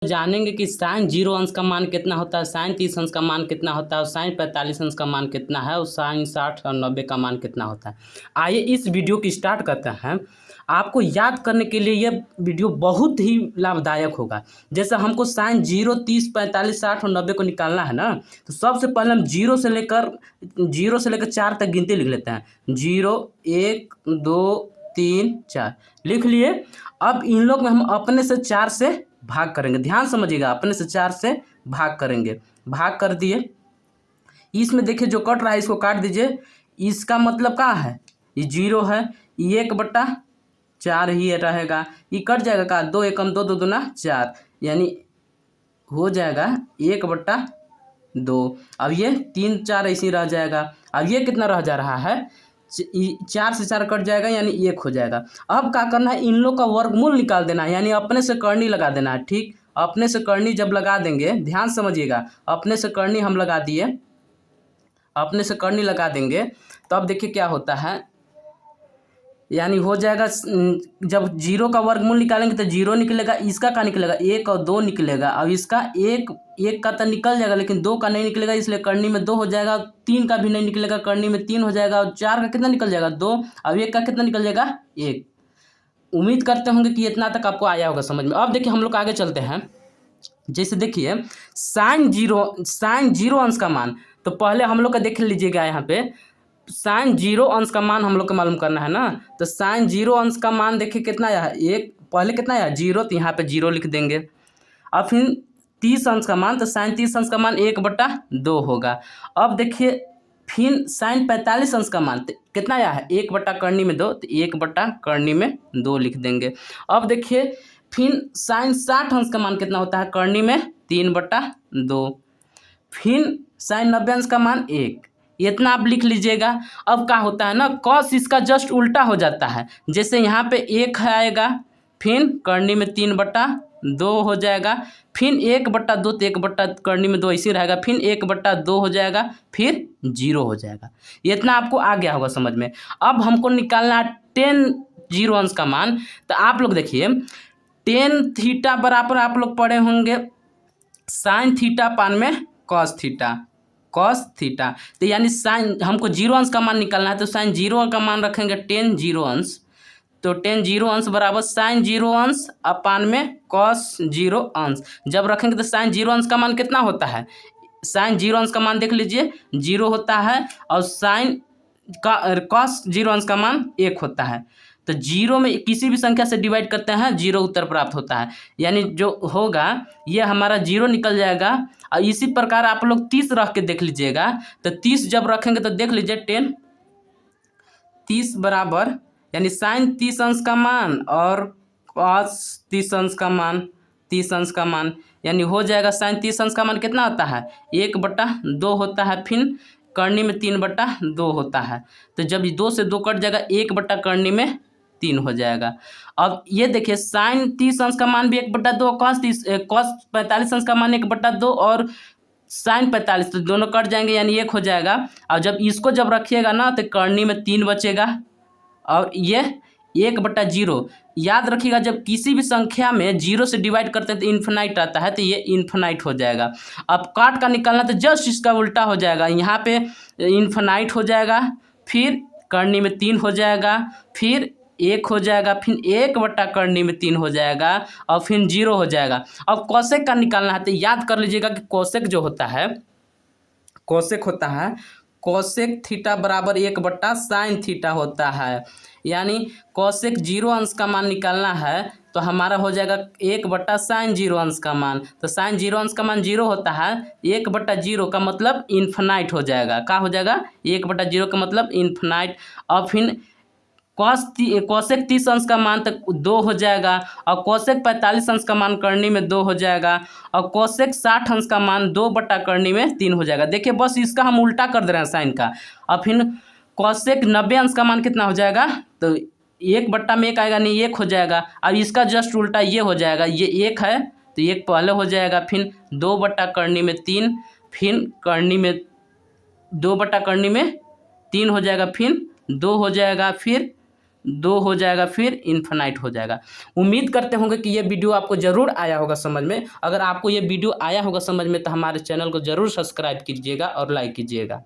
जानेंगे कि साइन 0 अंश का मान कितना होता है, साइन 30 अंश का मान कितना होता है और साइन 45 अंश का मान कितना है और साइन 60 और 90 का मान कितना होता है। आइए इस वीडियो की स्टार्ट करते हैं। आपको याद करने के लिए यह वीडियो बहुत ही लाभदायक होगा। जैसे हमको साइन 0, 30, 45, 60 और 90 को निकालना है ना, तो सबसे पहले हम 0 से लेकर 4 तक गिनती लिख लेते हैं। 0, 1, 2, 3, 4 लिख लिए। अब इन लोग में हम अपने से 4 से भाग करेंगे। ध्यान समझिएगा, अपने से 4 से भाग करेंगे। भाग कर दिए। इसमें देखिए जो कट रहा है इसको काट दीजिए। इसका मतलब क्या है, ये 0 है, ये 1/4 ही रहेगा। ये कट जाएगा का 2 एकम 2, 2 दूना 4, यानी हो जाएगा 1/2। अब ये 3, 4 ऐसे ही रह जाएगा। अब ये कितना रह जा रहा है, 4 से 4 कट जाएगा यानी 1 हो जाएगा। अब क्या करना है, इन लोग का वर्गमूल निकाल देना है, यानी अपने से करनी लगा देना है। ठीक, अपने से करनी जब लगा देंगे, ध्यान समझिएगा, अपने से करनी हम लगा दिए, अपने से करनी लगा देंगे तो अब देखिए क्या होता है, यानी हो जाएगा। जब 0 का वर्गमूल निकालेंगे तो 0 निकलेगा, इसका क्या निकलेगा 1 और 2 निकलेगा। अब इसका 1 का तो निकल जाएगा लेकिन 2 का नहीं निकलेगा, इसलिए करनी में 2 हो जाएगा। 3 का भी नहीं निकलेगा, करनी में 3 हो जाएगा। और 4 का कितना निकल जाएगा 2। अब 1 का कितना निकल जाएगा 1। उम्मीद करते होंगे कि इतना तक आपको आया होगा समझ में। अब देखिए हम लोग आगे चलते हैं। जैसे देखिए साइन 0 अंश का मान, तो पहले हम लोग का देख लीजिएगा। यहाँ पे साइन 0 अंश का मान हम लोग को मालूम करना है ना, तो साइन 0 अंश का मान देखिए कितना आया है, 1। पहले कितना आया 0, तो यहाँ पे 0 लिख देंगे। अब फिर 30 अंश का मान, तो साइन 30 अंश का मान 1/2 होगा। अब देखिए फिर साइन 45 अंश का मान तो कितना आया है, 1 करनी में 2, तो 1 करनी में 2 लिख देंगे। अब देखिए फिर साइन 60 अंश का मान कितना होता है, करनी में 3/2। फिर साइन 90 अंश का मान 1, इतना आप लिख लीजिएगा। अब क्या होता है ना, कॉस इसका जस्ट उल्टा हो जाता है। जैसे यहाँ पे 1 आएगा, फिर करनी में 3/2 हो जाएगा, फिर 1/2, तो 1 करनी में 2 ऐसे रहेगा, फिर 1/2 हो जाएगा, फिर 0 हो जाएगा। इतना आपको आ गया होगा समझ में। अब हमको निकालना है tan 0 अंश का मान। तो आप लोग देखिए tan थीटा बराबर आप लोग पढ़े होंगे साइन थीटा पान में कॉस थीटा। तो यानी साइन हमको 0 अंश का मान निकालना है, तो साइन 0 का मान रखेंगे tan 0 अंश। तो tan 0 अंश बराबर साइन 0 अंश अपान में कॉस 0 अंश। जब रखेंगे तो साइन 0 अंश का मान कितना होता है, साइन 0 अंश का मान देख लीजिए 0 होता है, और साइन का कॉस 0 अंश का मान 1 होता है। तो 0 में किसी भी संख्या से डिवाइड करते हैं 0 उत्तर प्राप्त होता है, यानी जो होगा ये हमारा 0 निकल जाएगा। और इसी प्रकार आप लोग 30 रख के देख लीजिएगा। तो 30 जब रखेंगे तो देख लीजिए tan 30 बराबर, यानी साइन 30 अंश का मान और कॉस 30 अंश का मान, 30 अंश का मान, यानी हो जाएगा साइन 30 अंश का मान कितना होता है 1/2 होता है, फिर करनी में 3/2 होता है। तो जब 2 से 2 कट जाएगा, 1 करनी में 3 हो जाएगा। अब ये देखिए साइन 30 अंश का मान भी 1/2, कॉस 45 अंश का मान 1/2 और साइन 45, तो दोनों कट जाएंगे यानी 1 हो जाएगा। और जब इसको जब रखिएगा ना तो करनी में 3 बचेगा, और ये 1/0। याद रखिएगा जब किसी भी संख्या में 0 से डिवाइड करते हैं तो इन्फिनाइट आता है, तो ये इन्फिनाइट हो जाएगा। अब काट का निकालना तो जस्ट इसका उल्टा हो जाएगा, यहाँ पे इन्फिनाइट हो जाएगा, फिर करनी में 3 हो जाएगा, फिर 1 हो जाएगा, फिर 1 करनी में 3 हो जाएगा, और फिर 0 हो जाएगा। अब कोसेक का निकालना है, तो याद कर लीजिएगा कि कोसेक जो होता है, कोसेक होता है कोसेक थीटा बराबर 1/साइन थीटा होता है। यानी कोसेक 0 अंश का मान निकालना है तो हमारा हो जाएगा 1/साइन 0 अंश का मान। तो साइन 0 अंश का मान 0 होता है, 1/0 का मतलब इन्फिनाइट हो जाएगा। क्या हो जाएगा 1/0 का मतलब इन्फिनाइट। और फिर कोसेक 30 अंश का मान तक 2 हो जाएगा, और कोसेक 45 अंश का मान करनी में 2 हो जाएगा, और कोसेक 60 अंश का मान 2 करनी में 3 हो जाएगा। देखिए बस इसका हम उल्टा कर दे रहे हैं साइन का। और फिर कोसेक 90 अंश का मान कितना हो जाएगा, तो 1 में 1 आएगा नहीं 1 हो जाएगा। अब इसका जस्ट उल्टा ये हो जाएगा, ये 1 है तो 1 पहले हो जाएगा, फिर 2 करनी में 3, फिर करनी में 2 करनी में 3 हो जाएगा, फिर 2 हो जाएगा, फिर 2 हो जाएगा, फिर इन्फिनाइट हो जाएगा। उम्मीद करते होंगे कि ये वीडियो आपको ज़रूर आया होगा समझ में। अगर आपको ये वीडियो आया होगा समझ में तो हमारे चैनल को ज़रूर सब्सक्राइब कीजिएगा और लाइक कीजिएगा।